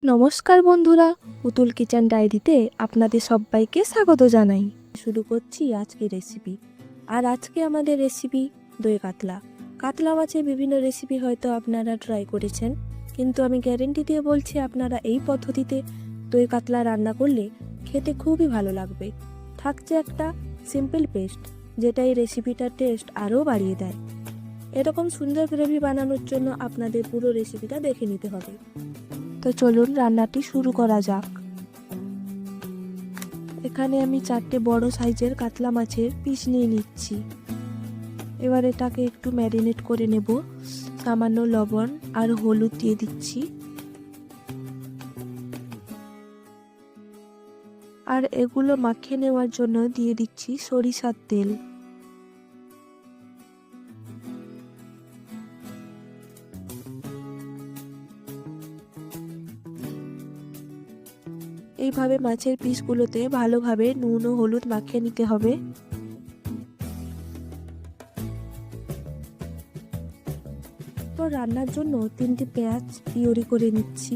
নমস্কার বন্ধুরা, পুতুল কিচেন ডায়েরিতে আপনাদের সবাইকে স্বাগত জানাই। শুরু করছি আজকের রেসিপি। আর আজকে আমাদের রেসিপি দই কাতলা। কাতলা মাছের বিভিন্ন রেসিপি হয়তো আপনারা ট্রাই করেছেন, কিন্তু আমি গ্যারেন্টি দিয়ে বলছি আপনারা এই পদ্ধতিতে দই কাতলা রান্না করলে খেতে খুবই ভালো লাগবে। থাকছে একটা সিম্পল পেস্ট, যেটা এই রেসিপিটার টেস্ট আরও বাড়িয়ে দেয়। এরকম সুন্দর গ্রেভি বানানোর জন্য আপনাদের পুরো রেসিপিটা দেখে নিতে হবে। তো চলুন রান্নাটি শুরু করা যাক। এখানে আমি 4টে বড় সাইজের কাতলা মাছের পিস নিয়ে নিচ্ছি। এবার এটাকে একটু ম্যারিনেট করে নেব। সামান্য লবণ আর হলুদ দিয়ে দিচ্ছি, আর এগুলো মাখিয়ে নেওয়ার জন্য দিয়ে দিচ্ছি সরিষার তেল। এইভাবে মাছের পিসগুলোতে ভালোভাবে নুন ও হলুদ মাখিয়ে নিতে হবে। তো রান্নার জন্য 3টে পেঁয়াজ পিউরি করে নিচ্ছি।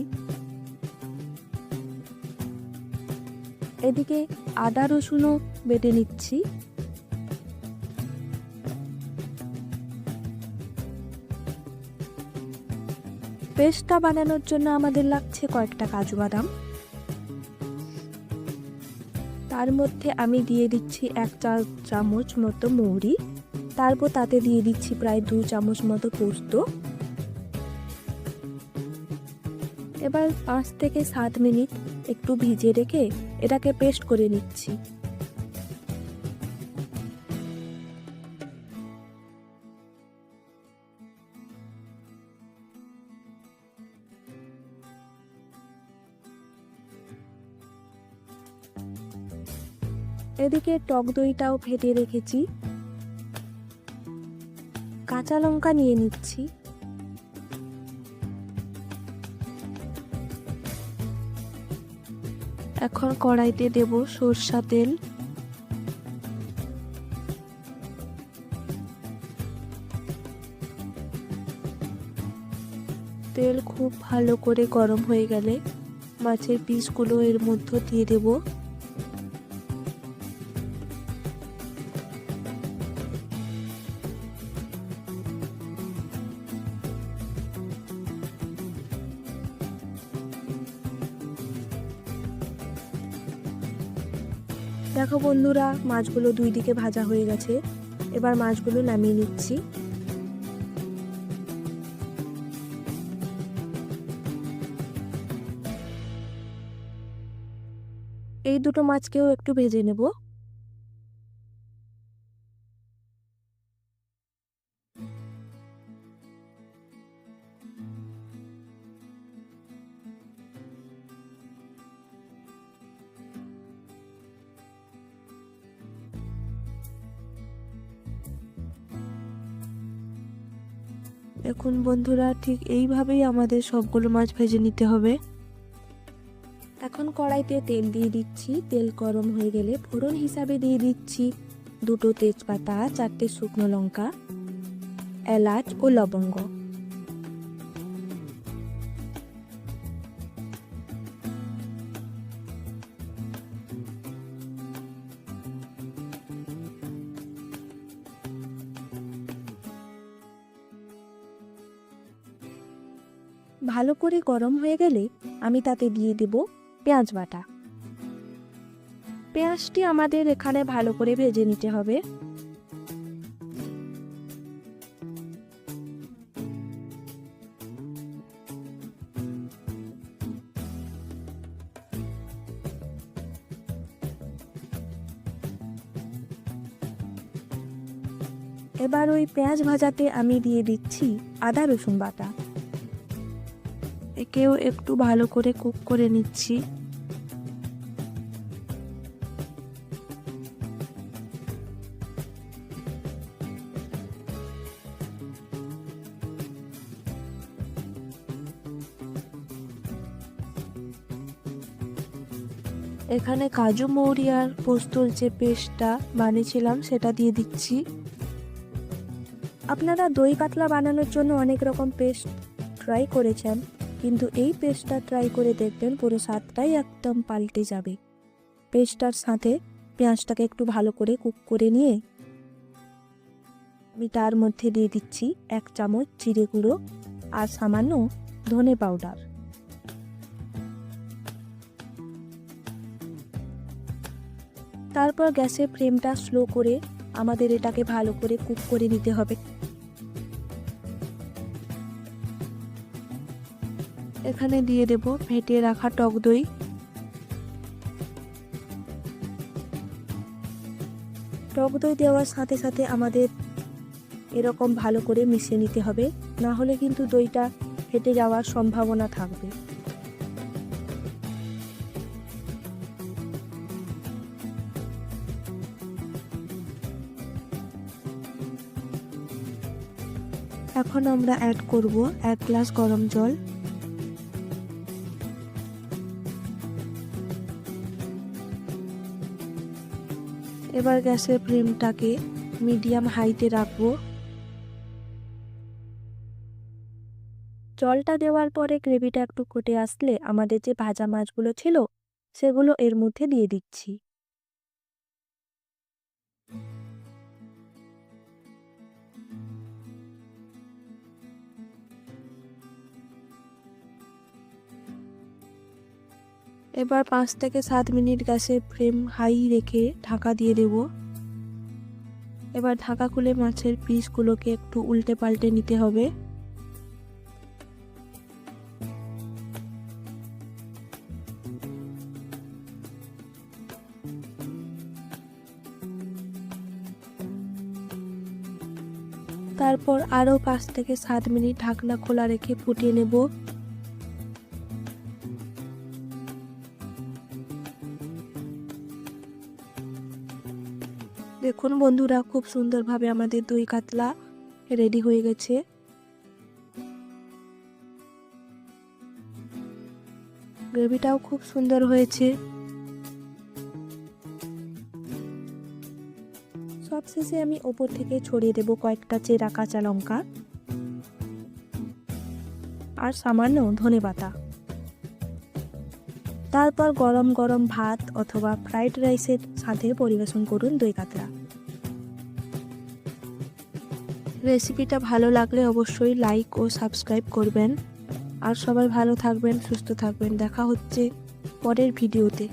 এদিকে আদা রসুনও বেটে নিচ্ছি। পেস্টটা বানানোর জন্য আমাদের লাগছে কয়েকটা কাজু বাদাম। তার মধ্যে আমি দিয়ে দিচ্ছি 1 চা চামচ মতো মৌরি, তারপর তাতে দিয়ে দিচ্ছি প্রায় 2 চামচ মতো পোস্ত। এবার 5 থেকে 7 মিনিট একটু ভিজিয়ে রেখে এটাকে পেস্ট করে নিচ্ছি। এদিকে টক দইটাও ফেটে রেখেছি। কাঁচা লঙ্কা নিয়ে নিচ্ছি। এখন কড়াইতে দেব সরষা তেল। তেল খুব ভালো করে গরম হয়ে গেলে মাছের পিসগুলো এর মধ্যে দিয়ে দেব। দেখো বন্ধুরা, মাছগুলো 2 দিকে ভাজা হয়ে গেছে। এবার মাছগুলো নামিয়ে নিচ্ছি। এই দুটো মাছকেও একটু ভেজে নেব। এখন বন্ধুরা, ঠিক এইভাবেই আমাদের সবগুলো মাছ ভেজে নিতে হবে। এখন কড়াইতে তেল দিয়ে দিচ্ছি। তেল গরম হয়ে গেলে ফোড়ন হিসাবে দিয়ে দিচ্ছি 2টো তেজপাতা, 4টে শুকনো লঙ্কা, এলাচ ও লবঙ্গ। ভালো করে গরম হয়ে গেলে আমি তাতে দিয়ে দেব পেঁয়াজ বাটা। পেঁয়াজটি আমাদের এখানে ভালো করে ভেজে নিতে হবে। এবার ওই পেঁয়াজ ভাজাতে আমি দিয়ে দিচ্ছি আদা রসুন বাটা। একেও একটু ভালো করে কুক করে নিচ্ছি। এখানে কাজু মৌরি আর পোস্তর যে পেস্টটা বানিয়েছিলাম সেটা দিয়ে দিচ্ছি। আপনারা দই কাতলা বানানোর জন্য অনেক রকম পেস্ট ট্রাই করেছেন, কিন্তু এই পেস্টটা ট্রাই করে দেখবেন, পুরো স্বাদটাই একদম পাল্টে যাবে। পেস্টটার সাথে পেঁয়াজটাকে একটু ভালো করে কুক করে নিয়ে আমি তার মধ্যে দিয়ে দিচ্ছি 1 চামচ জিরে গুঁড়ো আর সামান্য ধনে পাউডার। তারপর গ্যাসের ফ্লেমটা স্লো করে আমাদের এটাকে ভালো করে কুক করে নিতে হবে। এখানে দিয়ে দেব ফেটিয়ে রাখা টক দই। টক দই দেওয়ার সাথে সাথে আমাদের এরকম ভালো করে মিশিয়ে নিতে হবে, না হলে কিন্তু দইটা ফেটে যাওয়ার সম্ভাবনা থাকবে। এখন আমরা অ্যাড করব 1 গ্লাস গরম জল। এবার গ্যাসের ফ্লেমটাকে মিডিয়াম হাইতে রাখবো। জলটা দেওয়ার পরে গ্রেভিটা একটু ফুটে আসলে আমাদের যে ভাজা মাছগুলো ছিল সেগুলো এর মধ্যে দিয়ে দিচ্ছি। এবার 5 থেকে 7 মিনিট গ্যাসের ফ্লেম হাই রেখে ঢাকা দিয়ে দেব। এবার ঢাকা খুলে মাছের পিসগুলোকে একটু উল্টে পাল্টে নিতে হবে। তারপর আরও 5 থেকে 7 মিনিট ঢাকনা খোলা রেখে ফুটিয়ে নেব। দেখুন বন্ধুরা, খুব সুন্দরভাবে আমাদের দই কাতলা রেডি হয়ে গেছে। গ্রেভিটাও খুব সুন্দর হয়েছে। সবশেষে আমি ওপর থেকে ছড়িয়ে দেব কয়েকটা চেরা কাঁচা লঙ্কা আর সামান্য ধনেপাতা। তারপর গরম গরম ভাত অথবা ফ্রাইড রাইসের সাথে পরিবেশন করুন দই কাতলা। রেসিপিটা ভালো লাগলে অবশ্যই লাইক ও সাবস্ক্রাইব করবেন। আর সবাই ভালো থাকবেন, সুস্থ থাকবেন। দেখা হচ্ছে পরের ভিডিওতে।